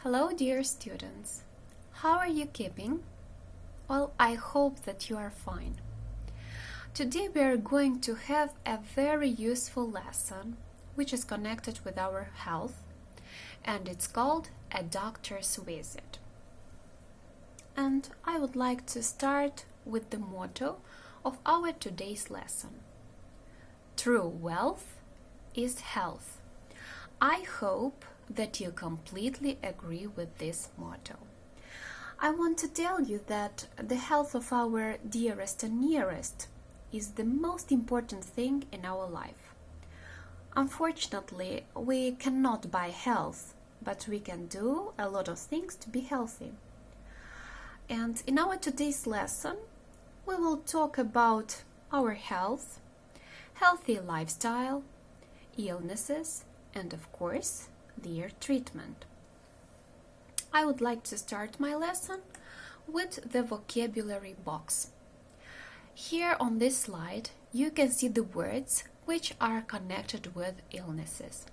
Hello, dear students. How are you keeping? Well, I hope that you are fine. Today we are going to have a very useful lesson which is connected with our health, and it's called a doctor's visit. And I would like to start with the motto of our today's lesson. True wealth is health. I hope that you completely agree with this motto. I want to tell you that the health of our dearest and nearest is the most important thing in our life. Unfortunately, we cannot buy health, but we can do a lot of things to be healthy. And in our today's lesson, we will talk about our health, healthy lifestyle, illnesses, and of course, their treatment. I would like to start my lesson with the vocabulary box. Here on this slide, you can see the words which are connected with illnesses.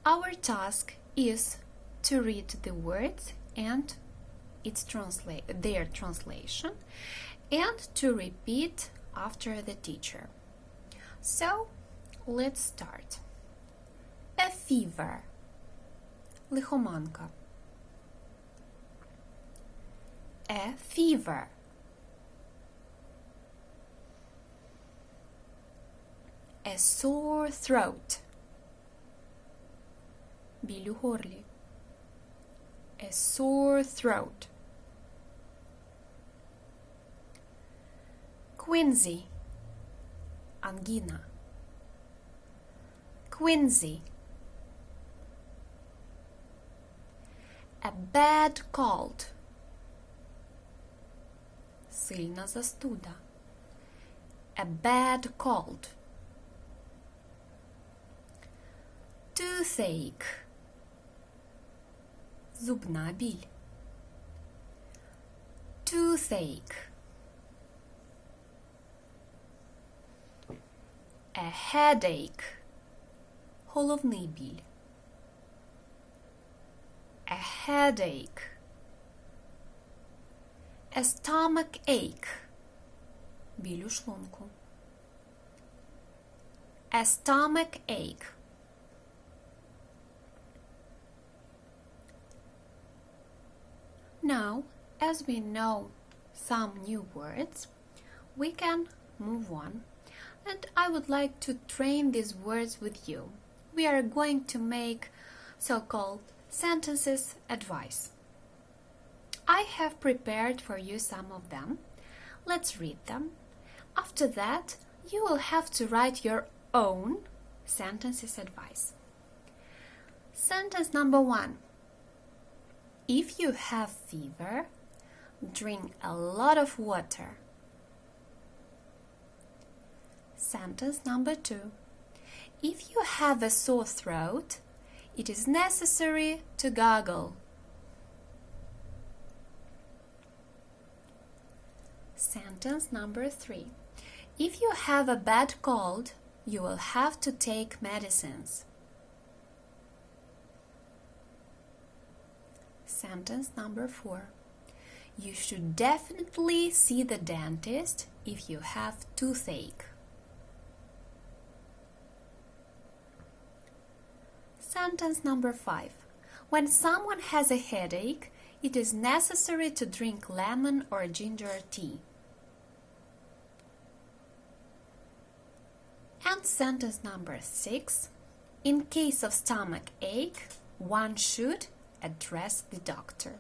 Our task is to read the words and their translation and to repeat after the teacher. So, let's start. A fever. Лихоманка. A fever. A sore throat. Біль у горлі. A sore throat. Quinsy. Ангіна. Quinsy. A bad cold. Сильна застуда. A bad cold. Toothache. Зубна біль. Toothache. A headache. Головний біль. A headache. A stomach ache. Біль у шлунку. A stomach ache. Now, as we know some new words, we can move on, and I would like to train these words with you. We are going to make so-called sentences advice. I have prepared for you some of them. Let's read them. After that, you will have to write your own sentences advice. Sentence number 1. If you have fever, drink a lot of water. Sentence number 2. If you have a sore throat, it is necessary to gargle. Sentence number 3. If you have a bad cold, you will have to take medicines. Sentence number 4. You should definitely see the dentist if you have toothache. Sentence number 5. When someone has a headache, it is necessary to drink lemon or ginger tea. And sentence number 6. In case of stomach ache, one should address the doctor.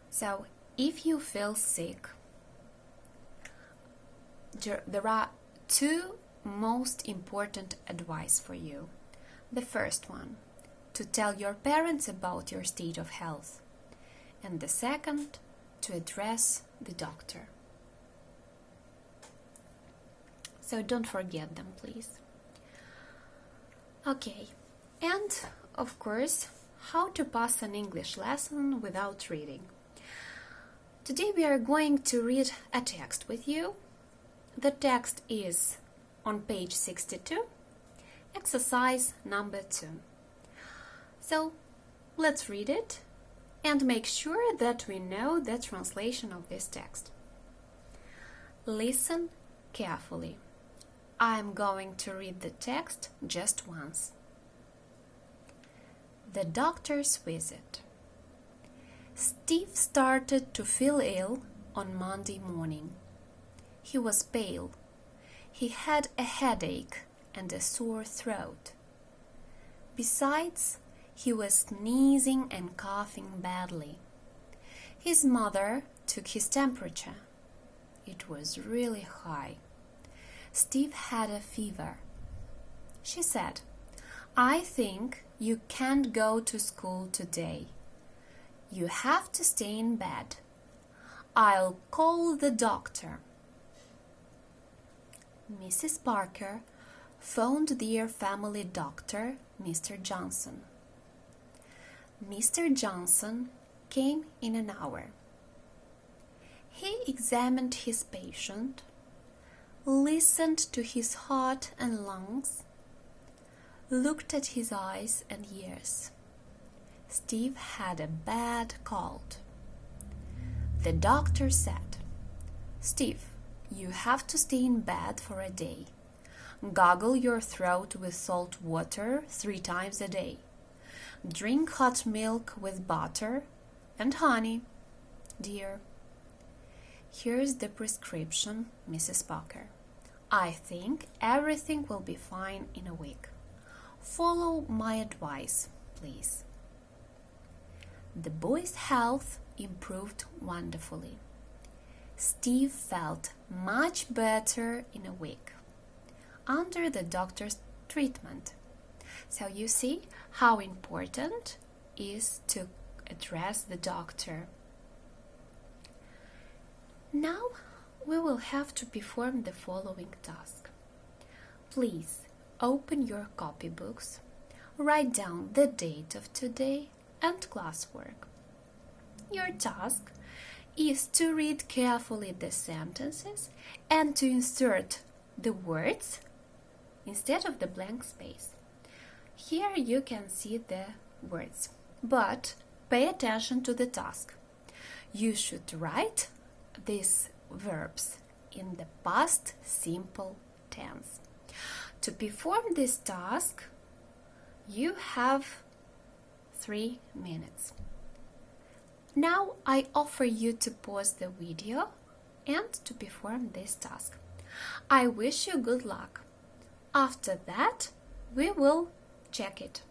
So, if you feel sick, there are two most important advice for you. The first one, to tell your parents about your state of health, and the second, to address the doctor. So don't forget them, please. Okay, and of course, how to pass an English lesson without reading. Today we are going to read a text with you. The text is on page 62, exercise number 2. So Let's read it and make sure that we know the translation of this text. Listen carefully. I'm going to read the text just once. The doctor's visit. Steve started to feel ill on Monday morning. He was pale. He had a headache and a sore throat. Besides, he was sneezing and coughing badly. His mother took his temperature. It was really high. Steve had a fever. She said, "I think you can't go to school today. You have to stay in bed. I'll call the doctor." Mrs. Parker phoned their family doctor, Mr. Johnson. Mr. Johnson came in an hour. He examined his patient, listened to his heart and lungs, looked at his eyes and ears. Steve had a bad cold. The doctor said, "Steve, you have to stay in bed for a day. Gargle your throat with salt water 3 times a day. Drink hot milk with butter and honey, dear. Here's the prescription, Mrs. Parker. I think everything will be fine in a week. Follow my advice, please." The boy's health improved wonderfully. Steve felt much better in a week under the doctor's treatment. So you see how important it is to address the doctor. Now we will have to perform the following task. Please open your copybooks, write down the date of today and classwork. Your task is to read carefully the sentences and to insert the words instead of the blank space. Here you can see the words, but pay attention to the task. You should write these verbs in the past simple tense. To perform this task, you have 3 minutes. Now I offer you to pause the video and to perform this task. I wish you good luck. After that, we will check it.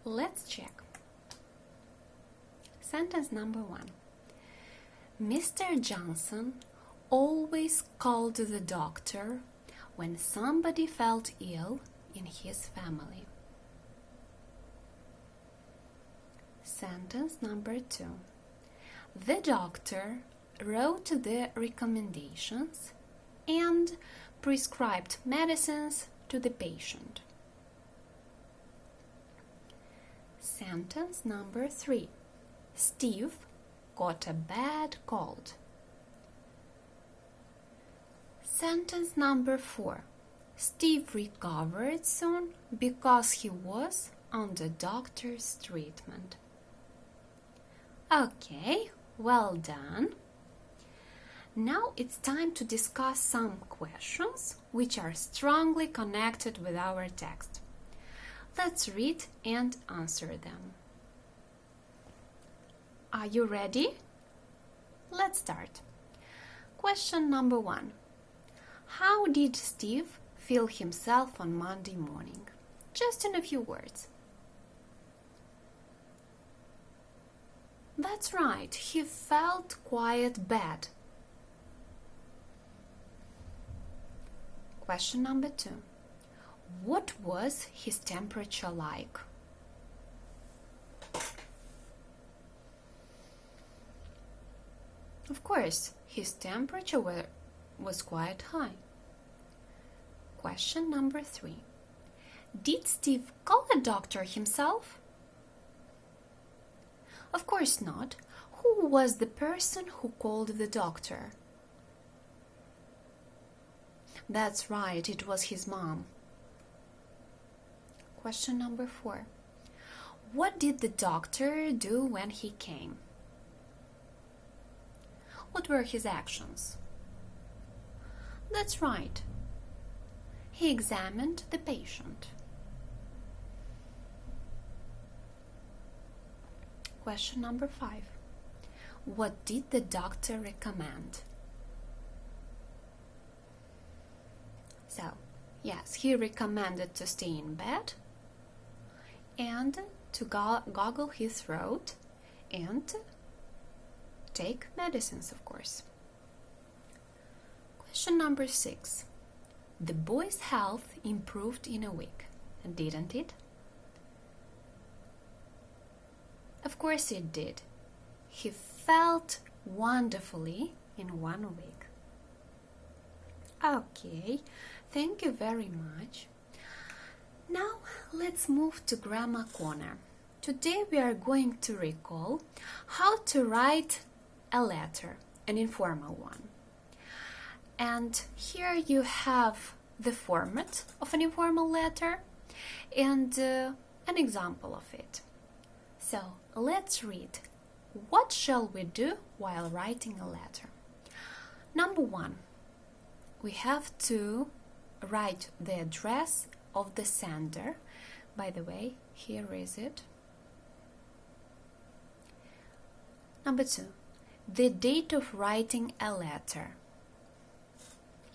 Let's check. Sentence number 1. Mr. Johnson always called the doctor when somebody felt ill in his family. Sentence number 2. The doctor wrote the recommendations and prescribed medicines to the patient. Sentence number 3. Steve got a bad cold. Sentence number 4. Steve recovered soon because he was under doctor's treatment. Okay, well done. Now it's time to discuss some questions which are strongly connected with our text. Let's read and answer them. Are you ready? Let's start. Question number 1. How did Steve feel himself on Monday morning? Just in a few words. That's right, he felt quite bad. Question number 2. What was his temperature like? Of course, his temperature was quite high. Question number 3. Did Steve call a doctor himself? Of course not. Who was the person who called the doctor? That's right, it was his mom. Question number 4. What did the doctor do when he came? What were his actions? That's right. He examined the patient. Question number 5. What did the doctor recommend? So, yes, he recommended to stay in bed and to goggle his throat and take medicines, of course. Question number 6. The boy's health improved in a week, didn't it? Of course it did. He felt wonderfully in 1 week. Okay, thank you very much. Now let's move to Grammar Corner. Today we are going to recall how to write a letter, an informal one. And here you have the format of an informal letter and an example of it. So let's read. What shall we do while writing a letter? Number 1, we have to write the address of the sender. By the way, here is it. Number 2, the date of writing a letter.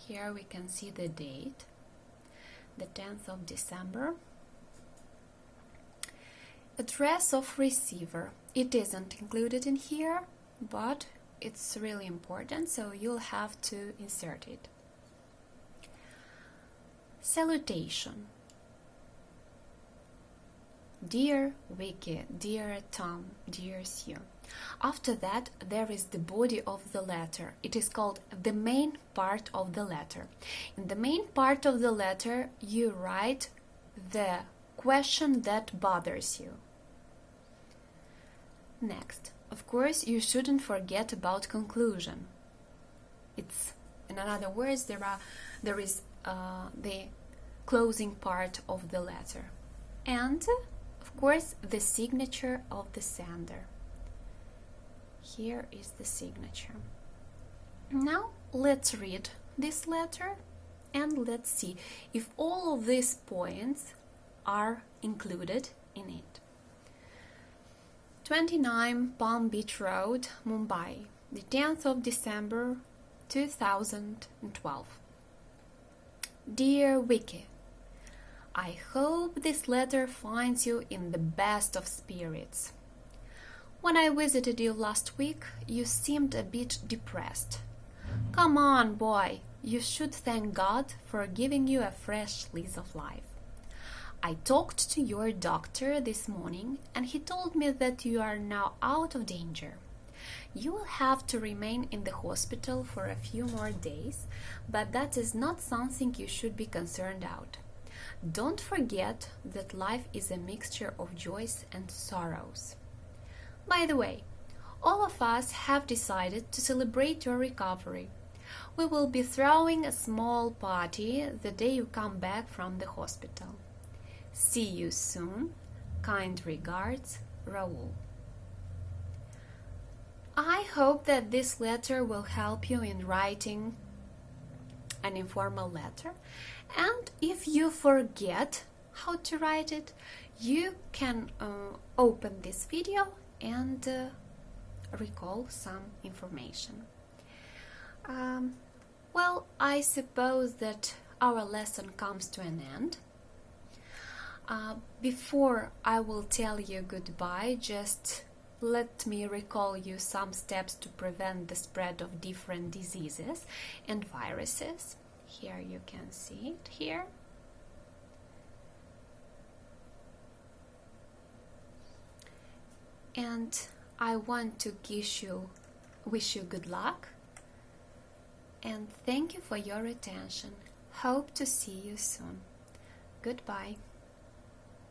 Here we can see the date, the 10th of December. Address of receiver. It isn't included in here, but it's really important, so you'll have to insert it. Salutation. Dear Vicky, dear Tom, dear Sue. After that, there is the body of the letter. It is called the main part of the letter. In the main part of the letter, you write the question that bothers you. Next, of course, you shouldn't forget about conclusion. It's, in other words, there is the closing part of the letter. And, of course, the signature of the sender. Here is the signature. Now let's read this letter and let's see if all of these points are included in it. 29 Palm Beach Road, Mumbai, the 10th of December 2012. Dear Vicky, I hope this letter finds you in the best of spirits. When I visited you last week, you seemed a bit depressed. Come on, boy, you should thank God for giving you a fresh lease of life. I talked to your doctor this morning and he told me that you are now out of danger. You will have to remain in the hospital for a few more days, but that is not something you should be concerned about. Don't forget that life is a mixture of joys and sorrows. By the way, all of us have decided to celebrate your recovery. We will be throwing a small party the day you come back from the hospital. See you soon. Kind regards, Raul. I hope that this letter will help you in writing an informal letter, and if you forget how to write it, you can open this video and recall some information. Well, I suppose that our lesson comes to an end. Before I will tell you goodbye, just let me recall you some steps to prevent the spread of different diseases and viruses. Here you can see it here. And I want to wish you good luck. And thank you for your attention. Hope to see you soon. Goodbye.